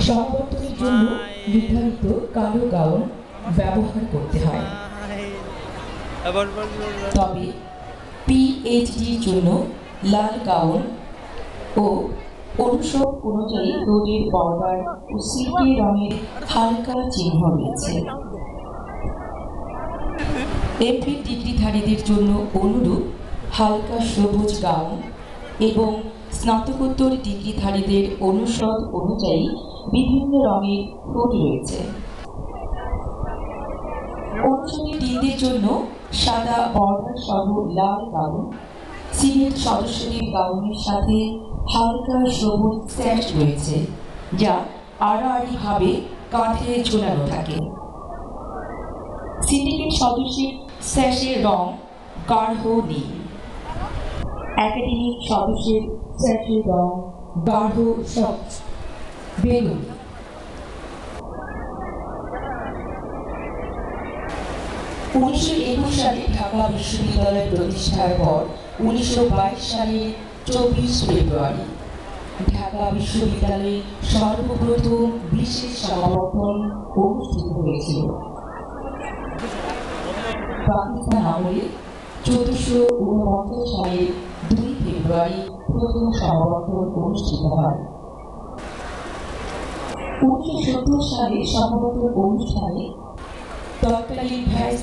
সমাবর্তনের জন্য নির্ধারিত কালো গাউন ব্যবহার করতে হয়। তবে পিএইচডির জন্য লাল গাউন ও অনুষদ অনুযায়ী রোডের বর্ডার ও সিল্কি রঙের হালকা চিহ্ন রয়েছে। এমফিল ডিগ্রিধারীদের জন্য অনুরূপ হালকা সবুজ গাউন এবং স্নাতকোত্তর ডিগ্রিধারীদের অনুষদ অনুযায়ী বিভিন্ন রঙের কোট রয়েছে। অনুষদের ডিনদের জন্য সাদা বর্ডার সহ লাল গাউন, সিনেট সদস্যদের গাউনের সাথে হালকা সবুজ স্যাশ রয়েছে, যা আড়াআড়িভাবে কাঁধে ঝোলানো থাকে। সিন্ডিকেট সদস্যের স্যাশের রং গাঢ় নীল। একাডেমিক সদস্যের স্যাশের রং গাঢ় বেগুনি। (1921) সালে ঢাকা বিশ্ববিদ্যালয় প্রতিষ্ঠার পর 1922 সালের 24 ফেব্রুয়ারি ঢাকা বিশ্ববিদ্যালয়ে সর্বপ্রথম বিশেষ সমাবর্তন অনুষ্ঠিত হয়েছিল। পাকিস্তান আমলে 1449 সালের 2 ফেব্রুয়ারি প্রথম সমাবর্তন অনুষ্ঠিত হয়। 1970 সালে সমাবর্তন অনুষ্ঠানে তৎকালীন ভাইস